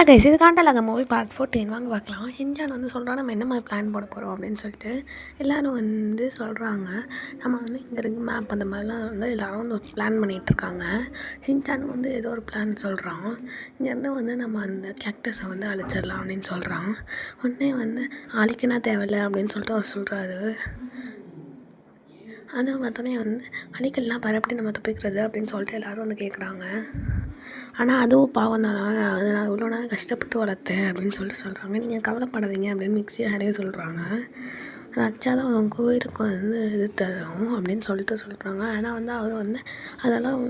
இல்லை கைஸ், இது காண்டலாங்க movie part 14 வாங்க பார்க்கலாம். ஷின்சான் வந்து சொல்கிறான், நம்ம என்ன மாதிரி பிளான் போட போகிறோம் அப்படின்னு சொல்லிட்டு எல்லோரும் வந்து சொல்கிறாங்க. நம்ம வந்து இங்கே இருக்கு மேப் அந்த மாதிரிலாம் வந்து எல்லோரும் வந்து பிளான் பண்ணிகிட்ருக்காங்க. ஷின்சான் வந்து ஏதோ ஒரு பிளான் சொல்கிறான். இங்கேருந்து வந்து நம்ம அந்த கேக்டஸை வந்து அழிச்சிடலாம் அப்படின்னு சொல்கிறான். உடனே வந்து அழிக்கனா தேவையில்லை அப்படின்னு சொல்லிட்டு அவர் சொல்கிறாரு. அது பார்த்தோன்னே வந்து அழிக்கலாம் பரப்படி நம்ம தப்பிக்கிறது அப்படின்னு சொல்லிட்டு எல்லோரும் வந்து கேட்குறாங்க. ஆனால் அதுவும் பாவம் தானா, அதை நான் இவ்வளோ நாள் கஷ்டப்பட்டு வளர்த்தேன் அப்படின்னு சொல்லிட்டு சொல்கிறாங்க. நீங்கள் கவலைப்படாதீங்க அப்படின்னு மிக்ஸி ஹாரியே சொல்கிறாங்க. அதை அடிச்சாதான் அவங்க உயிருக்கு வந்து இது தரும் அப்படின்னு சொல்லிட்டு சொல்கிறாங்க. ஆனால் வந்து அவர் வந்து அதெல்லாம்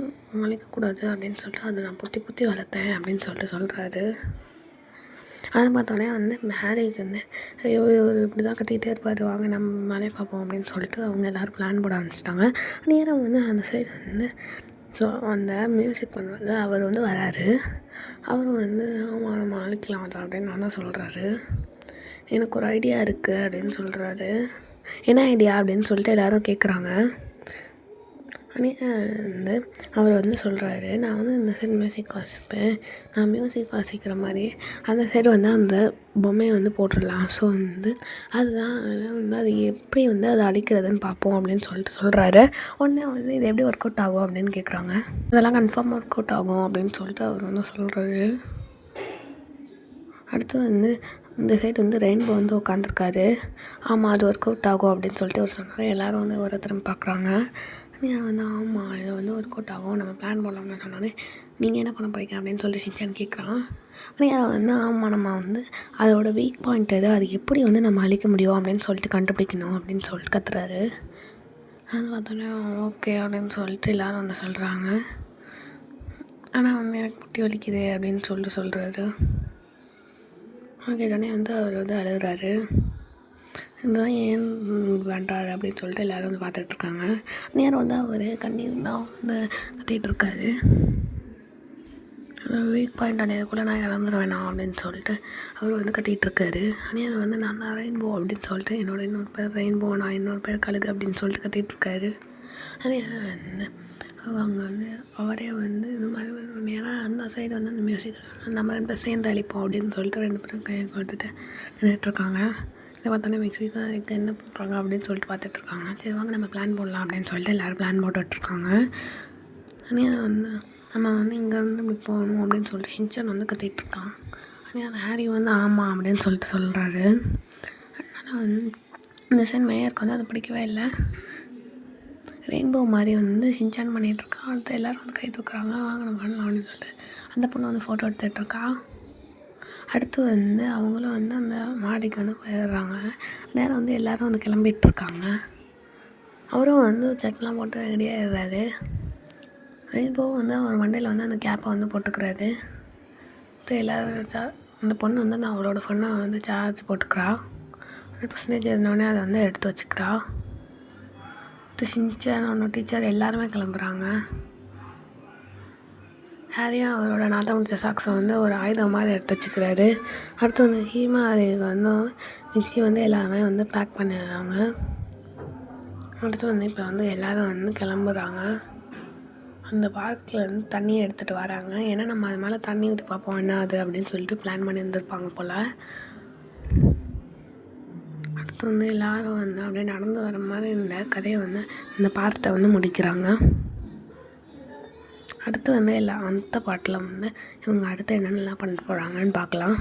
அழிக்கக்கூடாது அப்படின்னு சொல்லிட்டு அதை நான் புத்தி புத்தி வளர்த்தேன் அப்படின்னு சொல்லிட்டு சொல்கிறாரு. அதை பார்த்தோன்னே வந்து ஹாரிக்கு வந்து ஐயோ இப்படி தான் கத்திக்கிட்டே இருப்பார், வாங்க நம்ம மேலே பார்ப்போம் அப்படின்னு சொல்லிட்டு அவங்க எல்லோரும் பிளான் போட ஆரம்பிச்சிட்டாங்க. நேரம் வந்து அந்த சைடு வந்து ஸோ அந்த மியூசிக் பண்ணுறது அவர் வந்து வராரு. அவர் வந்து ஆமாம் நம்ம அழிக்கலாம் அதை அப்படின்னு நான் தான் சொல்கிறாரு. எனக்கு ஒரு ஐடியா இருக்குது அப்படின்னு சொல்கிறாரு. என்ன ஐடியா அப்படின்னு சொல்லிட்டு எல்லோரும் கேட்குறாங்க. வந்து அவர் வந்து சொல்கிறாரு, நான் வந்து இந்த சைடு மியூசிக் வாசிப்பேன், நான் மியூசிக் வாசிக்கிற மாதிரி அந்த சைடு வந்து அந்த பொம்மையை வந்து போட்டுடலாம். ஸோ வந்து அதுதான் வந்து அது எப்படி வந்து அதை அழிக்கிறதுன்னு பார்ப்போம் அப்படின்னு சொல்லிட்டு சொல்கிறாரு. உடனே வந்து இது எப்படி ஒர்க் அவுட் ஆகும் அப்படின்னு கேட்குறாங்க. அதெல்லாம் கன்ஃபார்மாக ஒர்க் அவுட் ஆகும் அப்படின்னு சொல்லிட்டு அவர் வந்து சொல்கிறாரு. அடுத்து வந்து இந்த சைடு வந்து ரெயின்போ வந்து உட்காந்துருக்காரு. ஆமாம் அது ஒர்க் அவுட் ஆகும் அப்படின்னு சொல்லிட்டு அவர் சொன்னார். எல்லோரும் வந்து ஒரு திரும்ப பார்க்குறாங்க. நான் வந்து ஆமாம் இதை வந்து ஒர்க் அவுட் ஆகும், நம்ம பிளான் போடலாம்னு சொன்னாலே நீங்கள் என்ன பண்ண போகிறீங்க அப்படின்னு சொல்லி ஷின்சான் கேட்குறான். ஆனால் வந்து ஆமாம் நம்ம வந்து அதோட வீக் பாயிண்ட் எது, அது எப்படி வந்து நம்ம அழிக்க முடியும் அப்படின்னு சொல்லிட்டு கண்டுபிடிக்கணும் அப்படின்னு சொல்லிட்டு கத்துறாரு. அது பார்த்தோன்னே ஓகே அப்படின்னு சொல்லிட்டு எல்லோரும் வந்து சொல்கிறாங்க. ஆனால் வந்து எனக்கு முட்டி வலிக்குது அப்படின்னு சொல்லிட்டு சொல்கிறாரு. கேட்டோடனே வந்து அவர் வந்து அழுகிறாரு. இதுதான் ஏன் வேண்டாது அப்படின்னு சொல்லிட்டு எல்லோரும் வந்து பார்த்துட்ருக்காங்க. நேரம் வந்து அவர் கண்ணீர்லாம் வந்து கத்திகிட்ருக்காரு. வீக் பாயிண்ட் அடையக்குள்ளே நான் இறந்துருவேணா அப்படின்னு சொல்லிட்டு அவர் வந்து கத்திகிட்ருக்காரு. நேரம் வந்து நான் தான் ரெயின்போ அப்படின்னு சொல்லிட்டு என்னோட இன்னொரு பேர் ரெயின்போ, நான் இன்னொரு பேர் கழுகு அப்படின்னு சொல்லிட்டு கத்திகிட்ருக்காரு. அதே வந்து அவங்க வந்து அவரே வந்து இது மாதிரி நேராக அந்த சைடு வந்து அந்த மியூசிக் நம்ம 2 பேர் சேர்ந்து அழிப்போம் அப்படின்னு சொல்லிட்டு 2 பேரும் கையை கொடுத்துட்டு நின்றுட்டுருக்காங்க. இதை பார்த்தோன்னே மெக்சிகோ என்ன பண்ணுறாங்க அப்படின்னு சொல்லிட்டு பார்த்துட்ருக்காங்க. சரி வாங்க நம்ம பிளான் போடலாம் அப்படின்னு சொல்லிட்டு எல்லோரும் பிளான் போட்டுட்ருக்காங்க. ஆனால் வந்து நம்ம வந்து இங்கேருந்து இப்படி போகணும் அப்படின்னு சொல்லிட்டு ஷின்சான் வந்து கத்திகிட்ருக்கான். ஆனால் ஹாரி வந்து ஆமாம் அப்படின்னு சொல்லிட்டு சொல்கிறாரு. ஆனால் வந்து இந்த சைன் மேயருக்கு வந்து அது பிடிக்கவே இல்லை. ரெயின்போ மாதிரி வந்து ஷின்சான் பண்ணிகிட்ருக்கான். அடுத்து எல்லோரும் வந்து கை தூக்குறாங்க, வாங்க நம்ம பண்ணலாம் அப்படின்னு சொல்லிட்டு அந்த பொண்ணு வந்து ஃபோட்டோ எடுத்துகிட்ருக்கா. அடுத்து வந்து அவங்களும் வந்து அந்த மாடிக்கு வந்து போயிடுறாங்க. நேரம் வந்து எல்லோரும் வந்து கிளம்பிகிட்ருக்காங்க. அவரும் வந்து சட்டெலாம் போட்டு ரெடியாகிடுறாரு. இப்போவும் வந்து அவர் மண்டையில் வந்து அந்த கேப்பை வந்து போட்டுக்கிறாரு. எல்லோரும் அந்த பொண்ணு வந்து அவளோட ஃபோனை வந்து சார்ஜ் போட்டுக்கிறா. 100% இருந்தோடனே அதை வந்து எடுத்து வச்சுக்கிறா. ஷின்சான் அவனோட டீச்சர் எல்லாருமே கிளம்புறாங்க. ஹாரியும் அவரோட நாத்தம் முடிச்ச சாக்ஸை வந்து ஒரு ஆயுதம் மாதிரி எடுத்து வச்சுக்கிறாரு. அடுத்து வந்து ஹீமாரிக்கு வந்து மிக்ஸி வந்து எல்லாமே வந்து பேக் பண்ணிடுறாங்க. அடுத்து வந்து இப்போ வந்து எல்லோரும் வந்து கிளம்புறாங்க. அந்த பார்க்கில் வந்து தண்ணியை எடுத்துகிட்டு வராங்க. ஏன்னா நம்ம அது மேலே தண்ணி ஊற்றி பார்ப்போம் என்ன அது அப்படின்னு சொல்லிட்டு பிளான் பண்ணி இருந்திருப்பாங்க போல். அடுத்து வந்து எல்லோரும் வந்து அப்படியே நடந்து வர மாதிரி இந்த கதையை வந்து இந்த பார்ட்டை வந்து முடிக்கிறாங்க. அடுத்து வந்து அந்த பாட்டில் வந்து இவங்க அடுத்து என்னென்னலாம் பண்ணிட்டு போகிறாங்கன்னு பார்க்கலாம்.